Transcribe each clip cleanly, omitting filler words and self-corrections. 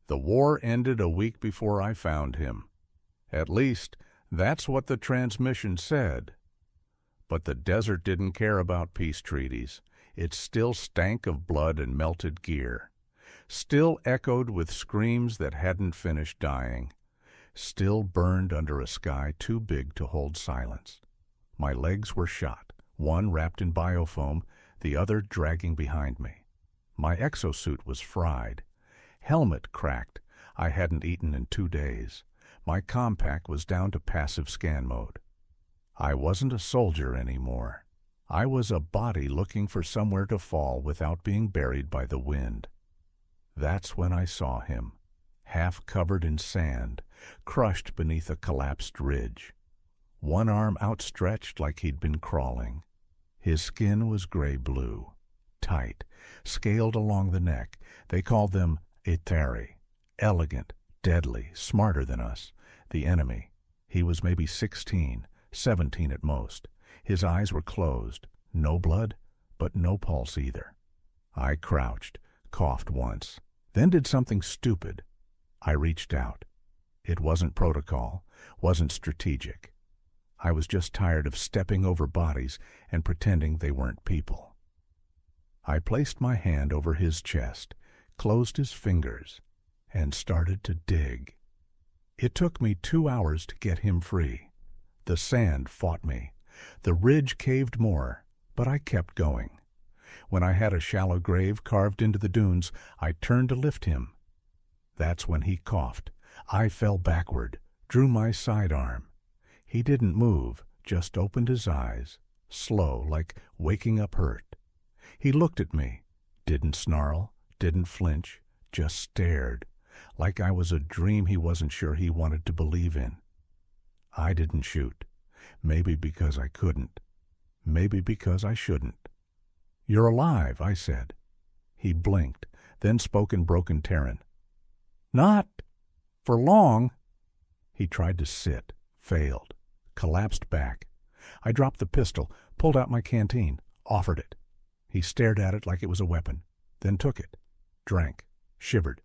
The war ended a week before I found him. At least, that's what the transmission said. But the desert didn't care about peace treaties. It still stank of blood and melted gear. Still echoed with screams that hadn't finished dying. Still burned under a sky too big to hold silence. My legs were shot, one wrapped in biofoam, the other dragging behind me. My exosuit was fried. Helmet cracked. I hadn't eaten in 2 days. My compact was down to passive scan mode. I wasn't a soldier anymore. I was a body looking for somewhere to fall without being buried by the wind. That's when I saw him, half covered in sand, crushed beneath a collapsed ridge. One arm outstretched like he'd been crawling. His skin was gray-blue, tight, scaled along the neck. They called them Etheri. Elegant, deadly, smarter than us. The enemy. He was maybe 16, 17 at most. His eyes were closed. No blood, but no pulse either. I crouched, coughed once, then did something stupid. I reached out. It wasn't protocol, wasn't strategic. I was just tired of stepping over bodies and pretending they weren't people. I placed my hand over his chest, closed his fingers, and started to dig. It took me 2 hours to get him free. The sand fought me. The ridge caved more, but I kept going. When I had a shallow grave carved into the dunes, I turned to lift him. That's when he coughed. I fell backward, drew my sidearm. He didn't move, just opened his eyes, slow, like waking up hurt. He looked at me, didn't snarl, didn't flinch, just stared, like I was a dream he wasn't sure he wanted to believe in. I didn't shoot. Maybe because I couldn't. Maybe because I shouldn't. "You're alive," I said. He blinked, then spoke in broken Terran. "Not for long." He tried to sit, failed, collapsed back. I dropped the pistol, pulled out my canteen, offered it. He stared at it like it was a weapon, then took it, drank, shivered,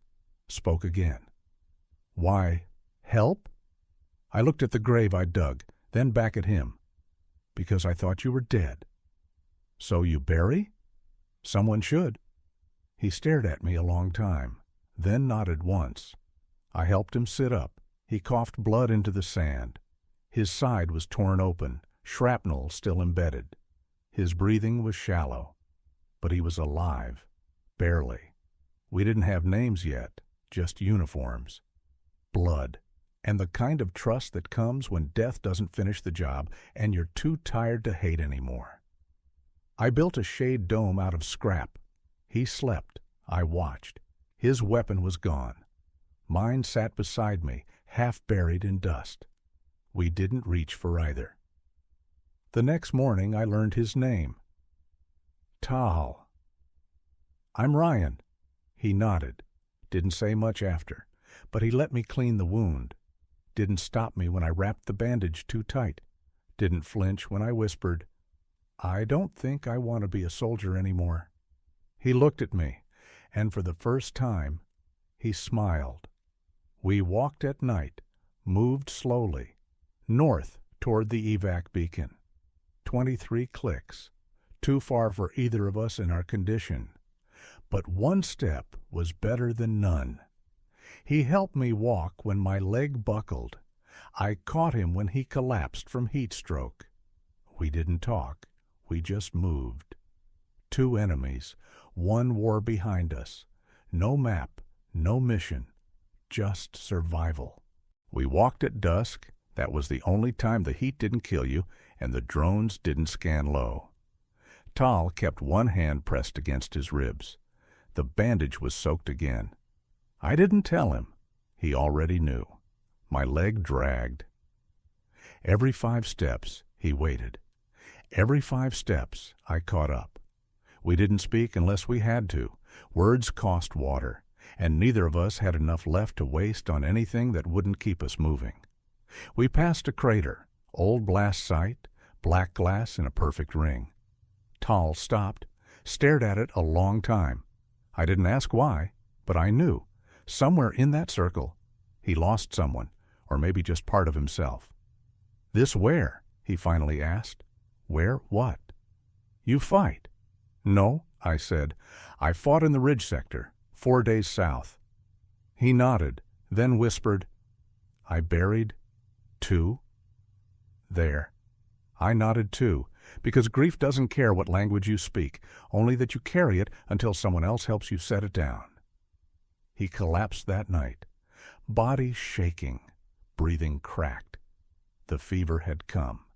spoke again. "Why, help?" I looked at the grave I dug, then back at him. "Because I thought you were dead." "So you bury?" "Someone should." He stared at me a long time, then nodded once. I helped him sit up. He coughed blood into the sand. His side was torn open, shrapnel still embedded. His breathing was shallow, but he was alive, barely. We didn't have names yet, just uniforms. Blood, and the kind of trust that comes when death doesn't finish the job and you're too tired to hate anymore. I built a shade dome out of scrap. He slept. I watched. His weapon was gone. Mine sat beside me, half buried in dust. We didn't reach for either. The next morning I learned his name. Tal. "I'm Ryan." He nodded. Didn't say much after, but he let me clean the wound. Didn't stop me when I wrapped the bandage too tight. Didn't flinch when I whispered, "I don't think I want to be a soldier anymore." He looked at me, and for the first time, he smiled. We walked at night, moved slowly, north toward the evac beacon. 23 clicks, too far for either of us in our condition. But one step was better than none. He helped me walk when my leg buckled. I caught him when he collapsed from heat stroke. We didn't talk, we just moved. 2 enemies, 1 war behind us. No map, no mission, just survival. We walked at dusk. That was the only time the heat didn't kill you and the drones didn't scan low. Tal kept one hand pressed against his ribs. The bandage was soaked again. I didn't tell him. He already knew. My leg dragged. Every 5 steps, he waited. Every 5 steps, I caught up. We didn't speak unless we had to. Words cost water, and neither of us had enough left to waste on anything that wouldn't keep us moving. We passed a crater, old blast site, black glass in a perfect ring. Tal stopped, stared at it a long time. I didn't ask why, but I knew. Somewhere in that circle, he lost someone, or maybe just part of himself. "This where?" he finally asked. "Where what?" "You fight." "No," I said. "I fought in the Ridge sector, 4 days south." He nodded, then whispered, "I buried 2. There. I nodded too, because grief doesn't care what language you speak, only that you carry it until someone else helps you set it down. He collapsed that night, body shaking, breathing cracked. The fever had come.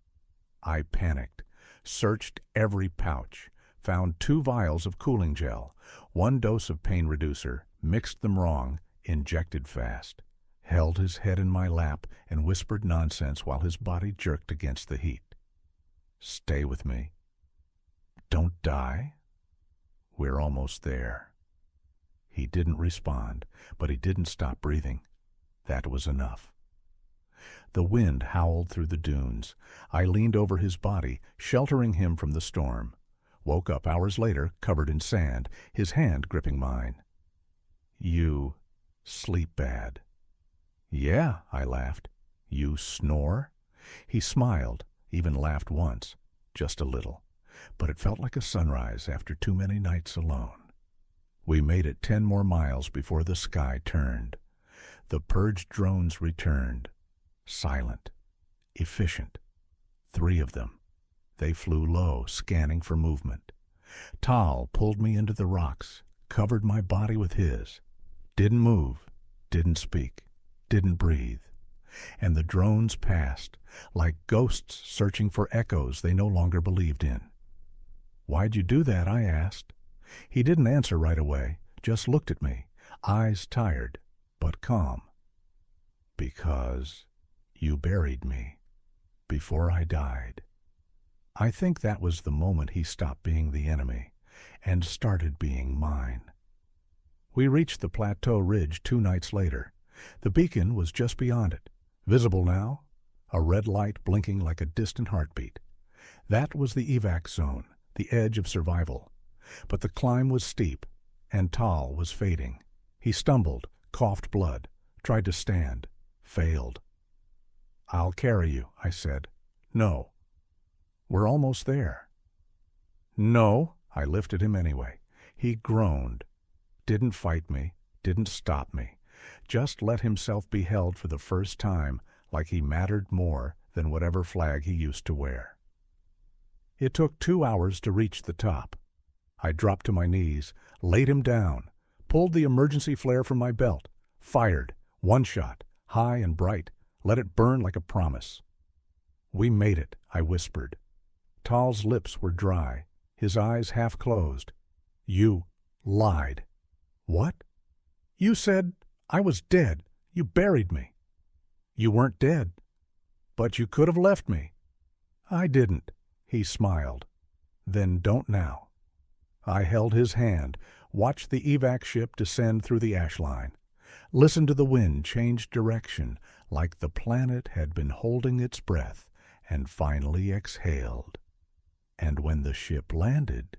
I panicked, searched every pouch, found 2 vials of cooling gel, 1 dose of pain reducer, mixed them wrong, injected fast, held his head in my lap and whispered nonsense while his body jerked against the heat. "Stay with me. Don't die. We're almost there." He didn't respond, but he didn't stop breathing. That was enough. The wind howled through the dunes. I leaned over his body, sheltering him from the storm. Woke up hours later, covered in sand, his hand gripping mine. "You sleep bad." "Yeah," I laughed. "You snore?" He smiled, even laughed once, just a little, but it felt like a sunrise after too many nights alone. We made it 10 more miles before the sky turned. The purged drones returned, silent, efficient. 3 of them. They flew low, scanning for movement. Tal pulled me into the rocks, covered my body with his. Didn't move, didn't speak, didn't breathe. And the drones passed, like ghosts searching for echoes they no longer believed in. "Why'd you do that?" I asked. He didn't answer right away, just looked at me, eyes tired, but calm. "Because you buried me before I died." I think that was the moment he stopped being the enemy and started being mine. We reached the plateau ridge 2 nights later. The beacon was just beyond it, visible now, a red light blinking like a distant heartbeat. That was the evac zone, the edge of survival. But the climb was steep, and Tal was fading. He stumbled, coughed blood, tried to stand, failed. "I'll carry you," I said. "No." "We're almost there." "No." I lifted him anyway. He groaned. Didn't fight me, didn't stop me. Just let himself be held for the first time like he mattered more than whatever flag he used to wear. It took 2 hours to reach the top. I dropped to my knees, laid him down, pulled the emergency flare from my belt, fired, 1 shot, high and bright, let it burn like a promise. "We made it," I whispered. Tal's lips were dry, his eyes half closed. "You lied." "What?" "You said I was dead. You buried me." "You weren't dead." "But you could have left me." "I didn't." He smiled. "Then don't now." I held his hand, watched the evac ship descend through the ash line, listened to the wind change direction like the planet had been holding its breath and finally exhaled. And when the ship landed,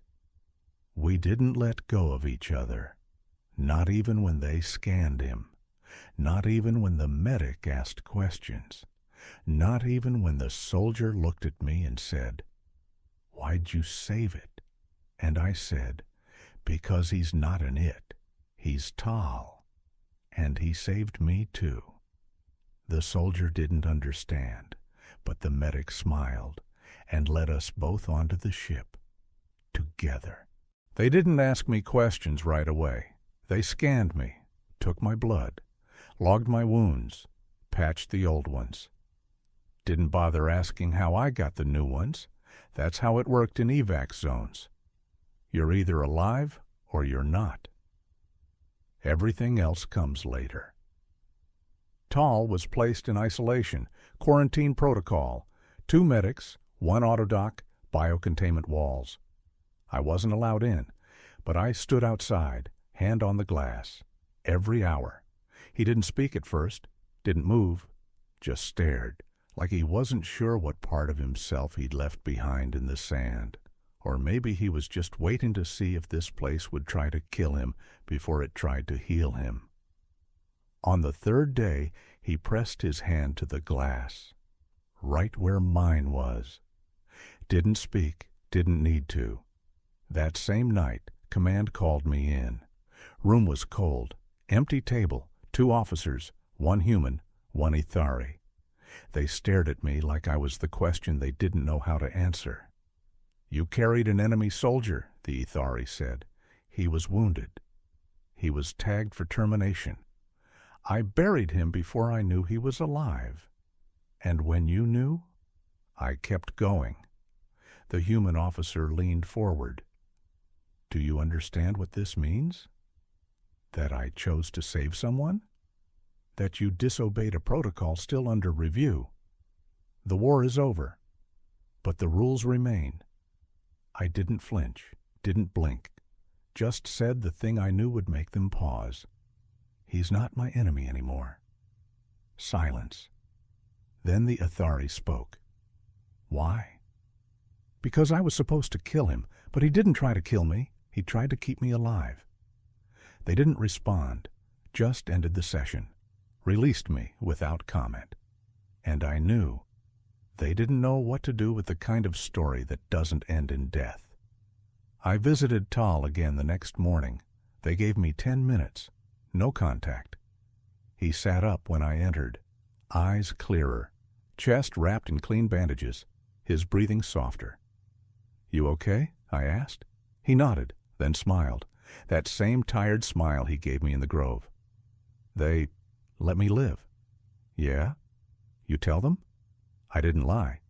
we didn't let go of each other, not even when they scanned him, not even when the medic asked questions, not even when the soldier looked at me and said, "Why'd you save it?" And I said, "Because he's not an it, he's Tal, and he saved me too." The soldier didn't understand, but the medic smiled and led us both onto the ship, together. They didn't ask me questions right away. They scanned me, took my blood, logged my wounds, patched the old ones. Didn't bother asking how I got the new ones. That's how it worked in evac zones. You're either alive or you're not. Everything else comes later. Tal was placed in isolation, quarantine protocol, 2 medics, 1 autodoc, biocontainment walls. I wasn't allowed in, but I stood outside, hand on the glass, every hour. He didn't speak at first, didn't move, just stared, like he wasn't sure what part of himself he'd left behind in the sand. Or maybe he was just waiting to see if this place would try to kill him before it tried to heal him. On the third day, he pressed his hand to the glass, right where mine was. Didn't speak, didn't need to. That same night, command called me in. Room was cold, empty table, 2 officers, 1 human, 1 Ithari. They stared at me like I was the question they didn't know how to answer. "You carried an enemy soldier," the Ithari said. "He was wounded. He was tagged for termination. I buried him before I knew he was alive. And when you knew, I kept going." The human officer leaned forward. "Do you understand what this means? That I chose to save someone? That you disobeyed a protocol still under review? The war is over, but the rules remain." I didn't flinch, didn't blink, just said the thing I knew would make them pause. "He's not my enemy anymore." Silence. Then the Ithari spoke. "Why?" "Because I was supposed to kill him, but he didn't try to kill me. He tried to keep me alive." They didn't respond, just ended the session, released me without comment. And I knew they didn't know what to do with the kind of story that doesn't end in death. I visited Tal again the next morning. They gave me 10 minutes, no contact. He sat up when I entered, eyes clearer, chest wrapped in clean bandages, his breathing softer. "You okay?" I asked. He nodded, then smiled, that same tired smile he gave me in the grove. "They let me live." "Yeah? You tell them?" I didn't lie.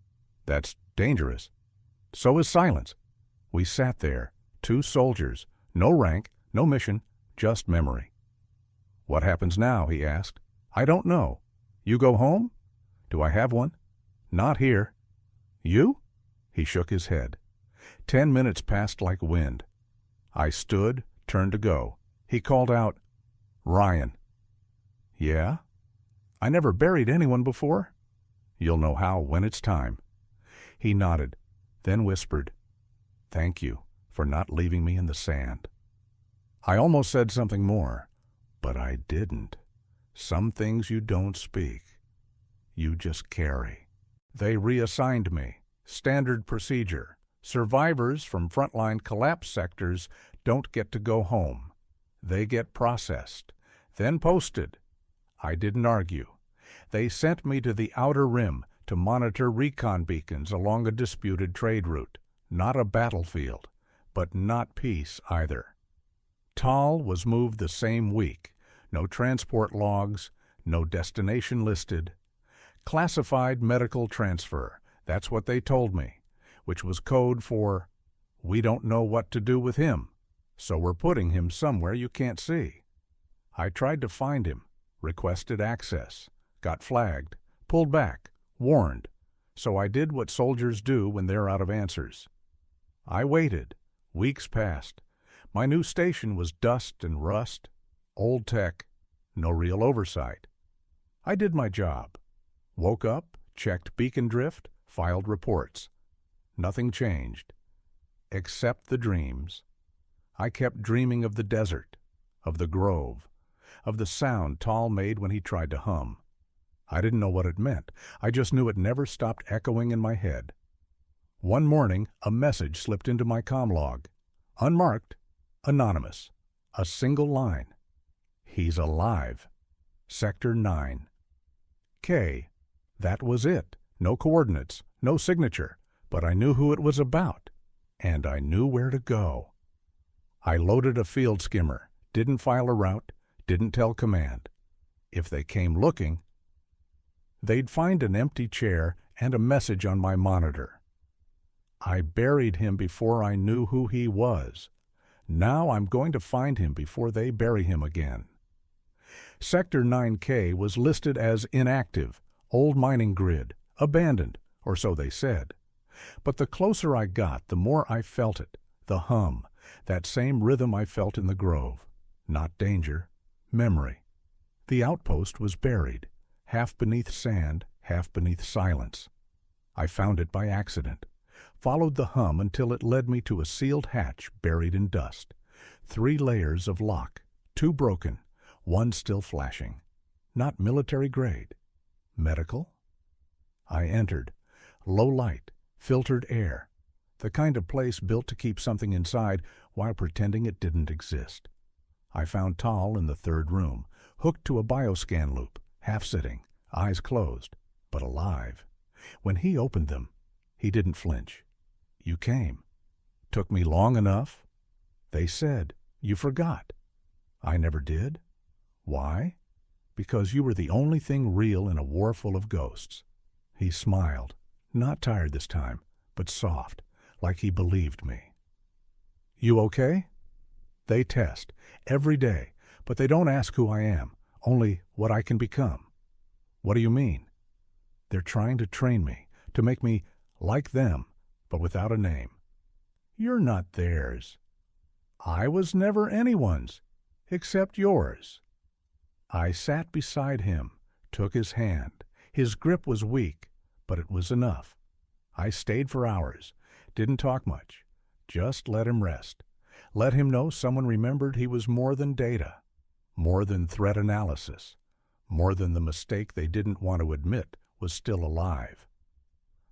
"That's dangerous." "So is silence." We sat there, 2 soldiers, no rank, no mission, just memory. "What happens now?" he asked. "I don't know. You go home?" "Do I have one?" "Not here." "You?" He shook his head. 10 minutes passed like wind. I stood, turned to go. He called out, "Ryan." "Yeah?" "I never buried anyone before." "You'll know how when it's time." He nodded, then whispered, "Thank you for not leaving me in the sand." I almost said something more, but I didn't. Some things you don't speak. You just carry. They reassigned me. Standard procedure. Survivors from frontline collapse sectors don't get to go home. They get processed, then posted. I didn't argue. They sent me to the outer rim to monitor recon beacons along a disputed trade route. Not a battlefield, but not peace either. Tal was moved the same week. No transport logs, no destination listed. Classified medical transfer, that's what they told me, which was code for, "We don't know what to do with him, so we're putting him somewhere you can't see." I tried to find him, requested access, got flagged, pulled back, warned, so I did what soldiers do when they're out of answers. I waited. Weeks passed. My new station was dust and rust, old tech, no real oversight. I did my job. Woke up, checked beacon drift, filed reports. Nothing changed, except the dreams. I kept dreaming of the desert, of the grove, of the sound Tal made when he tried to hum. I didn't know what it meant. I just knew it never stopped echoing in my head. One morning, a message slipped into my comm log. Unmarked, anonymous, a single line. "He's alive. Sector 9. K. That was it. No coordinates, no signature, but I knew who it was about, and I knew where to go. I loaded a field skimmer, didn't file a route, didn't tell command. If they came looking, they'd find an empty chair and a message on my monitor. I buried him before I knew who he was. Now I'm going to find him before they bury him again. Sector 9K was listed as inactive, old mining grid, abandoned, or so they said. But the closer I got, the more I felt it, the hum, that same rhythm I felt in the grove. Not danger, memory. The outpost was buried, half beneath sand, half beneath silence. I found it by accident, followed the hum until it led me to a sealed hatch buried in dust. 3 layers of lock, 2 broken, 1 still flashing. Not military grade. Medical? I entered. Low light, filtered air. The kind of place built to keep something inside while pretending it didn't exist. I found Tal in the third room, hooked to a bioscan loop, half-sitting, eyes closed, but alive. When he opened them, he didn't flinch. You came. Took me long enough? They said, you forgot. I never did. Why? Because you were the only thing real in a war full of ghosts. He smiled, not tired this time, but soft, like he believed me. You okay? They test, every day, but they don't ask who I am, only what I can become. What do you mean? They're trying to train me, to make me like them, but without a name. You're not theirs. I was never anyone's, except yours. I sat beside him, took his hand. His grip was weak, but it was enough. I stayed for hours, didn't talk much, just let him rest. Let him know someone remembered he was more than data, more than threat analysis, more than the mistake they didn't want to admit was still alive.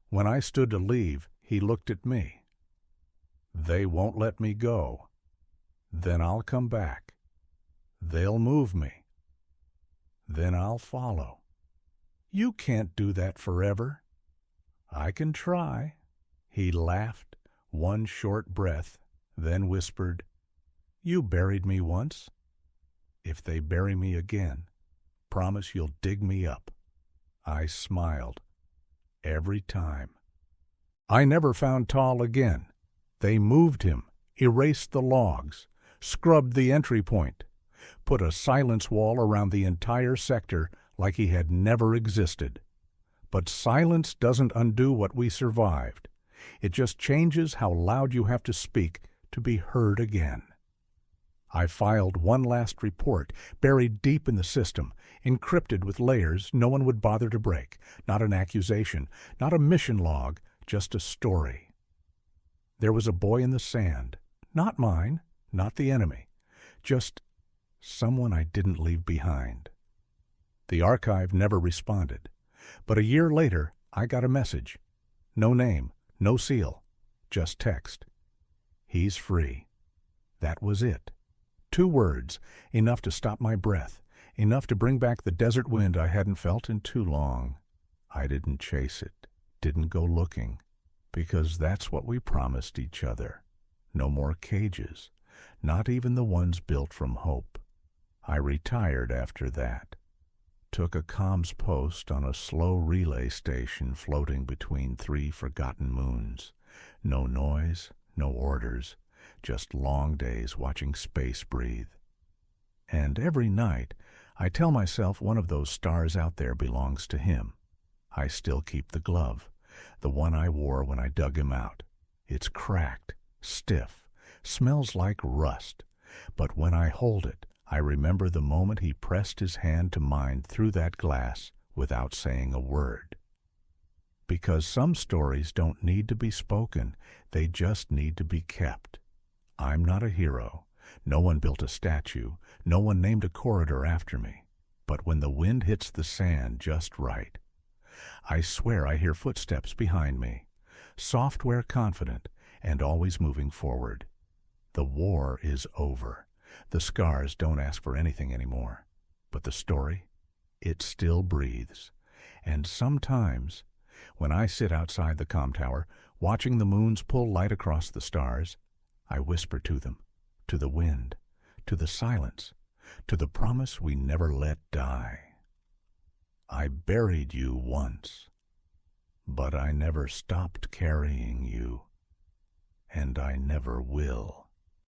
When I stood to leave, he looked at me. They won't let me go. Then I'll come back. They'll move me. Then I'll follow. You can't do that forever. I can try. He laughed, one short breath, then whispered, You buried me once. If they bury me again, promise you'll dig me up. I smiled. Every time. I never found Tal again. They moved him, erased the logs, scrubbed the entry point, put a silence wall around the entire sector like he had never existed. But silence doesn't undo what we survived. It just changes how loud you have to speak to be heard again. I filed one last report, buried deep in the system, encrypted with layers no one would bother to break. Not an accusation, not a mission log, just a story. There was a boy in the sand, not mine, not the enemy, just someone I didn't leave behind. The archive never responded, but a year later I got a message. No name, no seal, just text. He's free. That was it. 2 words, enough to stop my breath, enough to bring back the desert wind I hadn't felt in too long. I didn't chase it, didn't go looking, because that's what we promised each other. No more cages, not even the ones built from hope. I retired after that. Took a comms post on a slow relay station floating between 3 forgotten moons. No noise, no orders, just long days watching space breathe. And every night, I tell myself one of those stars out there belongs to him. I still keep the glove, the one I wore when I dug him out. It's cracked, stiff, smells like rust, but when I hold it, I remember the moment he pressed his hand to mine through that glass without saying a word. Because some stories don't need to be spoken, they just need to be kept. I'm not a hero. No one built a statue. No one named a corridor after me. But when the wind hits the sand just right, I swear I hear footsteps behind me, software confident and always moving forward. The war is over. The scars don't ask for anything anymore. But the story, it still breathes. And sometimes, when I sit outside the comm tower, watching the moons pull light across the stars, I whisper to them, to the wind, to the silence, to the promise we never let die. I buried you once, but I never stopped carrying you, and I never will.